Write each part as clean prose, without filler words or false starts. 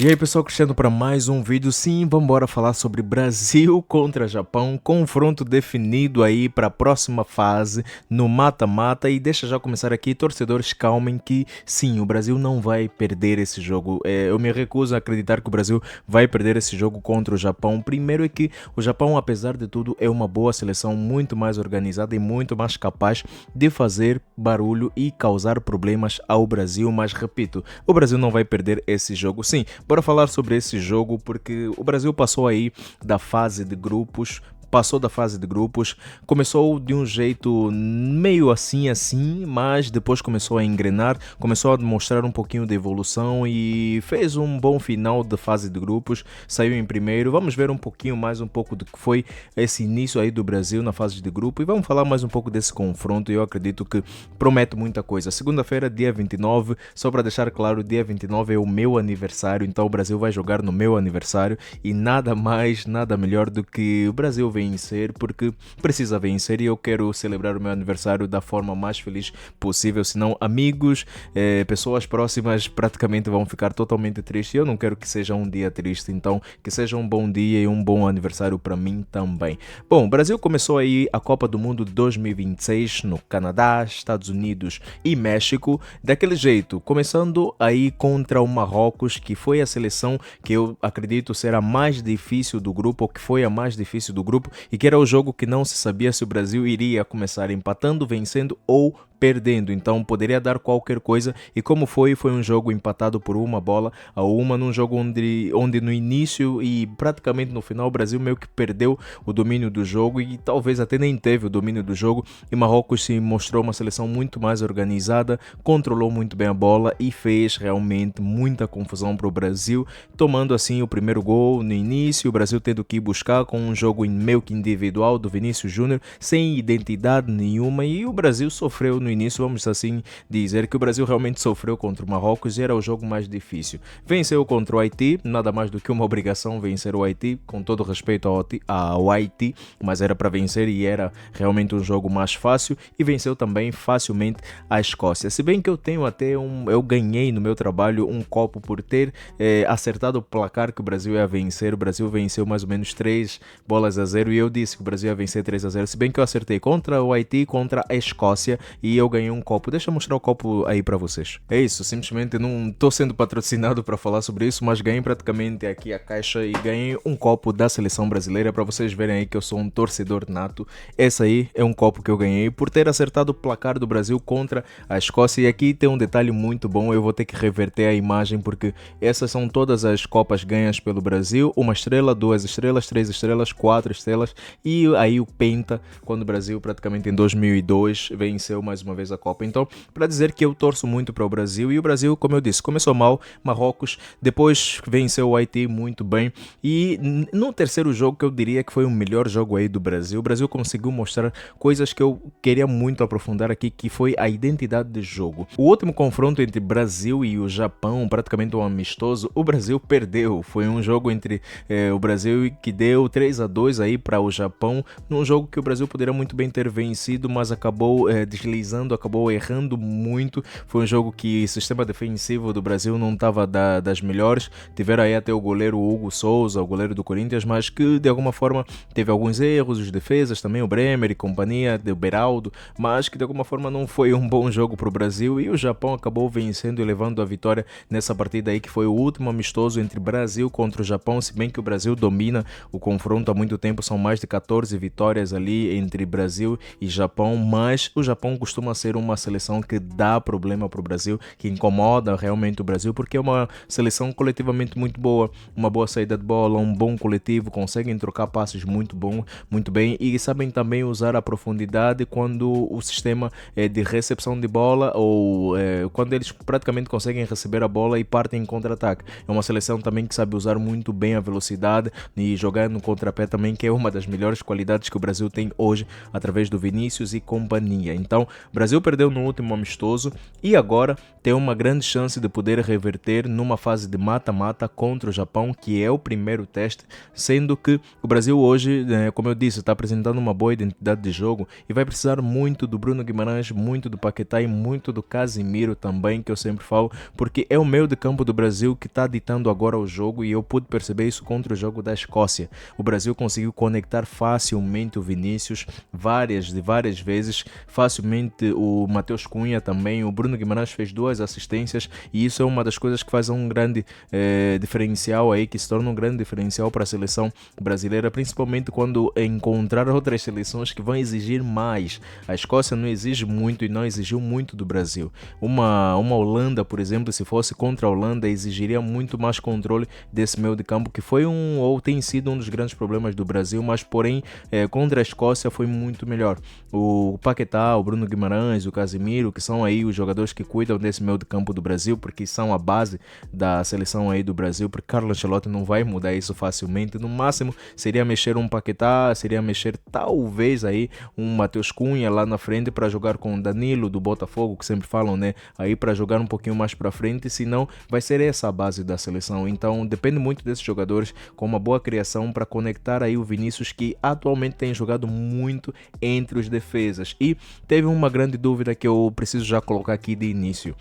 E aí pessoal, Cristiano para mais um vídeo. Sim, vamos embora falar sobre Brasil contra Japão, confronto definido aí para a próxima fase no mata-mata. E deixa já começar aqui, torcedores, calmem que sim, o Brasil não vai perder esse jogo. Eu me recuso a acreditar que o Brasil vai perder esse jogo contra o Japão. Primeiro é que o Japão, apesar de tudo, é uma boa seleção, muito mais organizada e muito mais capaz de fazer barulho e causar problemas ao Brasil. Mas repito, o Brasil não vai perder esse jogo. Sim, bora falar sobre esse jogo porque o Brasil passou aí da fase de grupos. Começou de um jeito meio assim, mas depois começou a engrenar, começou a demonstrar um pouquinho de evolução e fez um bom final de fase de grupos, saiu em primeiro. Vamos ver um pouquinho mais um pouco do que foi esse início aí do Brasil na fase de grupo e vamos falar mais um pouco desse confronto. Eu acredito que promete muita coisa. Segunda-feira, dia 29, só para deixar claro, dia 29 é o meu aniversário, então o Brasil vai jogar no meu aniversário e nada mais, nada melhor do que o Brasil vencer, porque precisa vencer e eu quero celebrar o meu aniversário da forma mais feliz possível, senão amigos, pessoas próximas praticamente vão ficar totalmente tristes e eu não quero que seja um dia triste, então que seja um bom dia e um bom aniversário para mim também. Bom, o Brasil começou aí a Copa do Mundo 2026 no Canadá, Estados Unidos e México, daquele jeito, começando aí contra o Marrocos, que foi a seleção que eu acredito ser a mais difícil do grupo, ou que foi a mais difícil do grupo, e que era o jogo que não se sabia se o Brasil iria começar empatando, vencendo ou perdendo, então poderia dar qualquer coisa e como foi um jogo empatado por uma bola a uma, num jogo onde no início e praticamente no final o Brasil meio que perdeu o domínio do jogo e talvez até nem teve o domínio do jogo e Marrocos se mostrou uma seleção muito mais organizada, controlou muito bem a bola e fez realmente muita confusão para o Brasil, tomando assim o primeiro gol no início, o Brasil tendo que ir buscar com um jogo meio que individual do Vinícius Júnior, sem identidade nenhuma e o Brasil sofreu no início, vamos assim dizer que o Brasil realmente sofreu contra o Marrocos e era o jogo mais difícil. Venceu contra o Haiti, nada mais do que uma obrigação vencer o Haiti, com todo respeito ao Haiti, mas era para vencer e era realmente um jogo mais fácil e venceu também facilmente a Escócia. Se bem que eu tenho eu ganhei no meu trabalho um copo por ter acertado o placar que o Brasil ia vencer. O Brasil venceu mais ou menos 3-0 e eu disse que o Brasil ia vencer 3-0, se bem que eu acertei contra o Haiti, contra a Escócia e eu ganhei um copo. Deixa eu mostrar o copo aí para vocês. É isso, simplesmente não estou sendo patrocinado para falar sobre isso, mas ganhei praticamente aqui a caixa e ganhei um copo da seleção brasileira para vocês verem aí que eu sou um torcedor nato. Esse aí é um copo que eu ganhei por ter acertado o placar do Brasil contra a Escócia e aqui tem um detalhe muito bom, eu vou ter que reverter a imagem porque essas são todas as copas ganhas pelo Brasil, 1 estrela, 2 estrelas, 3 estrelas, 4 estrelas e aí o Penta, quando o Brasil praticamente em 2002 venceu mais uma vez a Copa. Então, para dizer que eu torço muito para o Brasil e o Brasil, como eu disse, começou mal, Marrocos, depois venceu o Haiti muito bem e no terceiro jogo que eu diria que foi o melhor jogo aí do Brasil, o Brasil conseguiu mostrar coisas que eu queria muito aprofundar aqui, que foi a identidade de jogo. O último confronto entre Brasil e o Japão, praticamente um amistoso, o Brasil perdeu. Foi um jogo entre o Brasil que deu 3-2 aí para o Japão, num jogo que o Brasil poderia muito bem ter vencido, mas acabou deslizando, acabou errando muito. Foi um jogo que o sistema defensivo do Brasil não estava das melhores. Tiveram aí até o goleiro Hugo Souza, o goleiro do Corinthians, mas que de alguma forma teve alguns erros, os defesas também, o Bremer e companhia, o Beraldo, mas que de alguma forma não foi um bom jogo para o Brasil e o Japão acabou vencendo e levando a vitória nessa partida aí que foi o último amistoso entre Brasil contra o Japão, se bem que o Brasil domina o confronto há muito tempo, são mais de 14 vitórias ali entre Brasil e Japão, mas o Japão costuma ser uma seleção que dá problema para o Brasil, que incomoda realmente o Brasil, porque é uma seleção coletivamente muito boa, uma boa saída de bola, um bom coletivo, conseguem trocar passes muito bem e sabem também usar a profundidade quando o sistema é de recepção de bola ou quando eles praticamente conseguem receber a bola e partem em contra-ataque. É uma seleção também que sabe usar muito bem a velocidade e jogar no contrapé também, que é uma das melhores qualidades que o Brasil tem hoje através do Vinícius e companhia. Então, O Brasil perdeu no último amistoso e agora tem uma grande chance de poder reverter numa fase de mata-mata contra o Japão, que é o primeiro teste, sendo que o Brasil hoje, como eu disse, está apresentando uma boa identidade de jogo e vai precisar muito do Bruno Guimarães, muito do Paquetá e muito do Casimiro também, que eu sempre falo, porque é o meio de campo do Brasil que está ditando agora o jogo e eu pude perceber isso contra o jogo da Escócia. O Brasil conseguiu conectar facilmente o Vinícius várias vezes, facilmente o Matheus Cunha também, o Bruno Guimarães fez 2 assistências e isso é uma das coisas que faz um grande diferencial aí, que se torna um grande diferencial para a seleção brasileira, principalmente quando encontrar outras seleções que vão exigir mais. A Escócia não exige muito e não exigiu muito do Brasil. Uma Holanda, por exemplo, se fosse contra a Holanda, exigiria muito mais controle desse meio de campo, que foi ou tem sido um dos grandes problemas do Brasil, mas porém contra a Escócia foi muito melhor. O Paquetá, o Bruno Guimarães, o Casimiro, que são aí os jogadores que cuidam desse meio de campo do Brasil, porque são a base da seleção aí do Brasil, porque Carlo Ancelotti não vai mudar isso facilmente. No máximo seria mexer um Paquetá, seria mexer talvez aí um Matheus Cunha lá na frente para jogar com o Danilo do Botafogo, que sempre falam, né? Aí para jogar um pouquinho mais para frente, senão vai ser essa a base da seleção. Então depende muito desses jogadores com uma boa criação para conectar aí o Vinícius, que atualmente tem jogado muito entre os defesas. E teve uma grande dúvida que eu preciso já colocar aqui de início.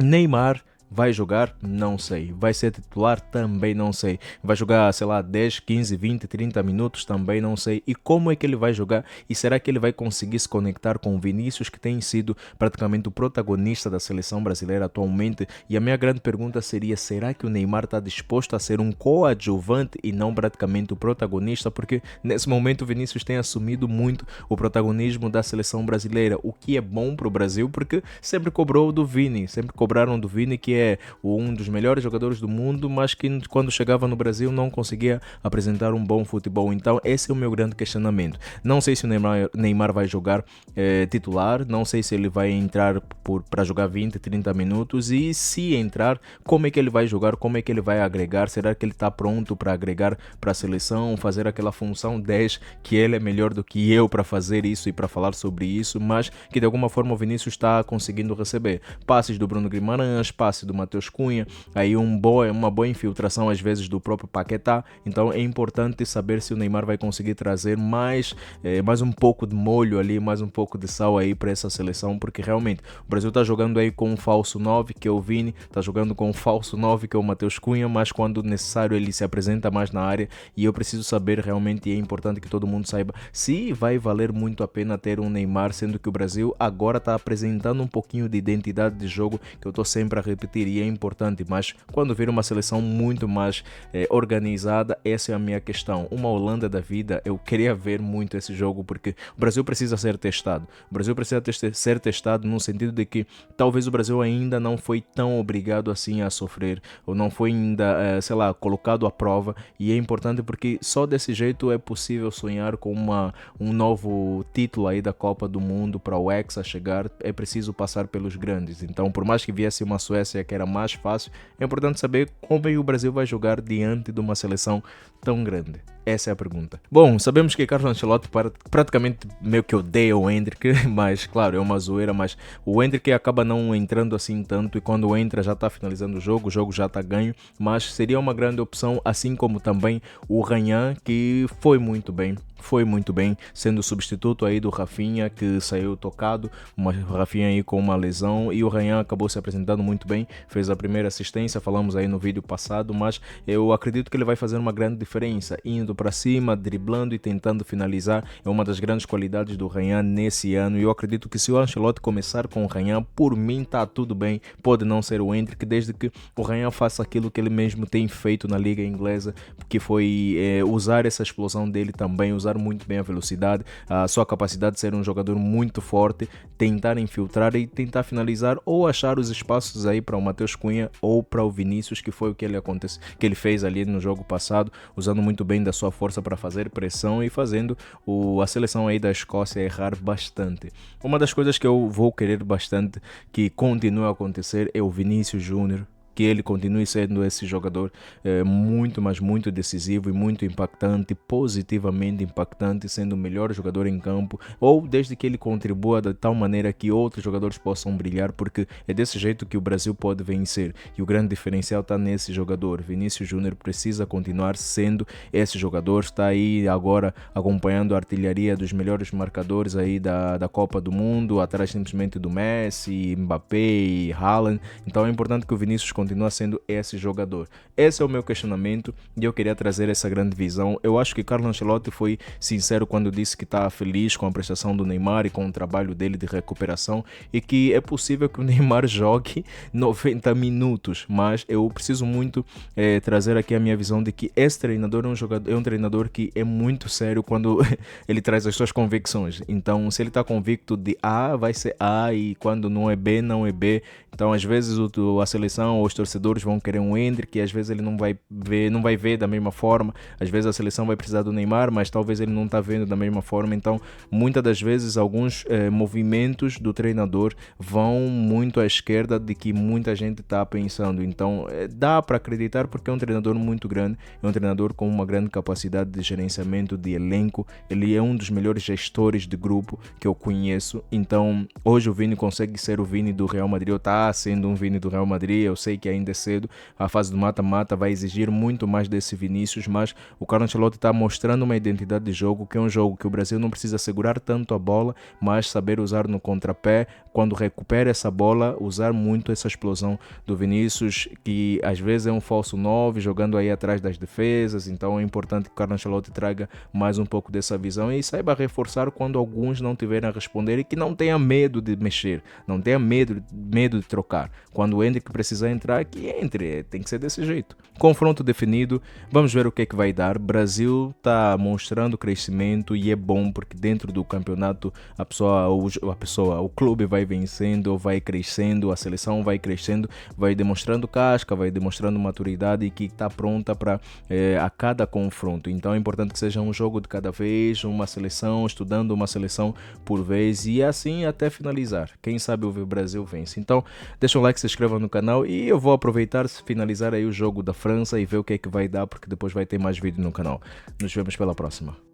Neymar vai jogar? Não sei. Vai ser titular? Também não sei. Vai jogar, sei lá, 10, 15, 20, 30 minutos? Também não sei. E como é que ele vai jogar? E será que ele vai conseguir se conectar com o Vinícius, que tem sido praticamente o protagonista da seleção brasileira atualmente? E a minha grande pergunta seria, será que o Neymar está disposto a ser um coadjuvante e não praticamente o protagonista? Porque nesse momento o Vinícius tem assumido muito o protagonismo da seleção brasileira, o que é bom para o Brasil, porque sempre cobrou do Vini, sempre cobraram do Vini, que é um dos melhores jogadores do mundo, mas que quando chegava no Brasil não conseguia apresentar um bom futebol. Então esse é o meu grande questionamento. Não sei se o Neymar vai jogar titular, não sei se ele vai entrar para jogar 20, 30 minutos, e se entrar, como é que ele vai jogar, como é que ele vai agregar, será que ele está pronto para agregar para a seleção, fazer aquela função 10, que ele é melhor do que eu para fazer isso e para falar sobre isso, mas que de alguma forma o Vinícius está conseguindo receber passes do Bruno Guimarães, passes do Matheus Cunha, aí uma boa infiltração às vezes do próprio Paquetá. Então é importante saber se o Neymar vai conseguir trazer mais um pouco de molho ali, mais um pouco de sal aí para essa seleção, porque realmente o Brasil está jogando aí com um falso 9, que é o Vini, está jogando com um falso 9, que é o Matheus Cunha, mas quando necessário ele se apresenta mais na área, e eu preciso saber realmente, e é importante que todo mundo saiba, se vai valer muito a pena ter um Neymar, sendo que o Brasil agora está apresentando um pouquinho de identidade de jogo, que eu estou sempre a repetir, e é importante, mas quando vir uma seleção muito mais organizada, essa é a minha questão. Uma Holanda da vida, eu queria ver muito esse jogo, porque o Brasil precisa ser testado. O Brasil precisa ser testado no sentido de que talvez o Brasil ainda não foi tão obrigado assim a sofrer, ou não foi ainda, sei lá, colocado à prova, e é importante porque só desse jeito é possível sonhar com um novo título aí da Copa do Mundo para o Hexa chegar. É preciso passar pelos grandes. Então, por mais que viesse uma Suécia que era mais fácil, é importante saber como o Brasil vai jogar diante de uma seleção tão grande. Essa é a pergunta. Bom, sabemos que Carlo Ancelotti praticamente meio que odeia o Endrick, mas claro, é uma zoeira, mas o Endrick acaba não entrando assim tanto, e quando entra já está finalizando o jogo já está ganho, mas seria uma grande opção, assim como também o Ryan, que foi muito bem, sendo substituto aí do Rafinha, que saiu tocado, Rafinha aí com uma lesão, e o Ryan acabou se apresentando muito bem, fez a primeira assistência, falamos aí no vídeo passado, mas eu acredito que ele vai fazer uma grande diferença, indo para cima, driblando e tentando finalizar. É uma das grandes qualidades do Ryan nesse ano, e eu acredito que se o Ancelotti começar com o Ryan, por mim tá tudo bem, pode não ser o Endrick, desde que o Ryan faça aquilo que ele mesmo tem feito na liga inglesa, que foi usar essa explosão dele também, usar muito bem a velocidade, a sua capacidade de ser um jogador muito forte, tentar infiltrar e tentar finalizar, ou achar os espaços aí para o Matheus Cunha ou para o Vinícius, que foi o que ele fez ali no jogo passado, usando muito bem da sua força para fazer pressão e fazendo a seleção aí da Escócia errar bastante. Uma das coisas que eu vou querer bastante que continue a acontecer é o Vinícius Júnior que ele continue sendo esse jogador muito, mas muito decisivo e muito impactante, positivamente impactante, sendo o melhor jogador em campo, ou desde que ele contribua de tal maneira que outros jogadores possam brilhar, porque é desse jeito que o Brasil pode vencer, e o grande diferencial está nesse jogador. Vinícius Júnior precisa continuar sendo esse jogador, está aí agora acompanhando a artilharia dos melhores marcadores aí da Copa do Mundo, atrás simplesmente do Messi, Mbappé e Haaland. Então é importante que o Vinícius continue sendo esse jogador. Esse é o meu questionamento e eu queria trazer essa grande visão. Eu acho que Carlo Ancelotti foi sincero quando disse que está feliz com a prestação do Neymar e com o trabalho dele de recuperação, e que é possível que o Neymar jogue 90 minutos, mas eu preciso muito trazer aqui a minha visão de que esse treinador é um treinador que é muito sério quando ele traz as suas convicções. Então, se ele está convicto de A, vai ser A, e quando não é B, não é B. Então, às vezes a seleção ou os torcedores vão querer um Endrick, e às vezes ele não vai ver da mesma forma. Às vezes a seleção vai precisar do Neymar, mas talvez ele não está vendo da mesma forma. Então, muitas das vezes alguns movimentos do treinador vão muito à esquerda de que muita gente está pensando. Então, dá para acreditar, porque é um treinador muito grande, é um treinador com uma grande capacidade de gerenciamento de elenco. Ele é um dos melhores gestores de grupo que eu conheço. Então, hoje o Vini consegue ser o Vini do Real Madrid, ou está sendo um Vini do Real Madrid. Eu sei que ainda é cedo, a fase do mata-mata vai exigir muito mais desse Vinícius, mas o Carlo Ancelotti está mostrando uma identidade de jogo, que é um jogo que o Brasil não precisa segurar tanto a bola, mas saber usar no contrapé, quando recupera essa bola, usar muito essa explosão do Vinícius, que às vezes é um falso 9, jogando aí atrás das defesas. Então é importante que o Carlo Ancelotti traga mais um pouco dessa visão e saiba reforçar quando alguns não tiverem a responder, e que não tenha medo de mexer, não tenha medo de trocar. Quando o Endrick precisar entrar, que entre, tem que ser desse jeito. Confronto definido, vamos ver o que é que vai dar. Brasil está mostrando crescimento e é bom, porque dentro do campeonato o clube vai vencendo, vai crescendo, a seleção vai crescendo, vai demonstrando casca, vai demonstrando maturidade, e que está pronta para a cada confronto. Então é importante que seja um jogo de cada vez, uma seleção, estudando uma seleção por vez, e assim até finalizar. Quem sabe o Brasil vence. Então deixa um like, se inscreva no canal, e eu vou aproveitar, finalizar aí o jogo da França e ver o que é que vai dar, porque depois vai ter mais vídeo no canal. Nos vemos pela próxima.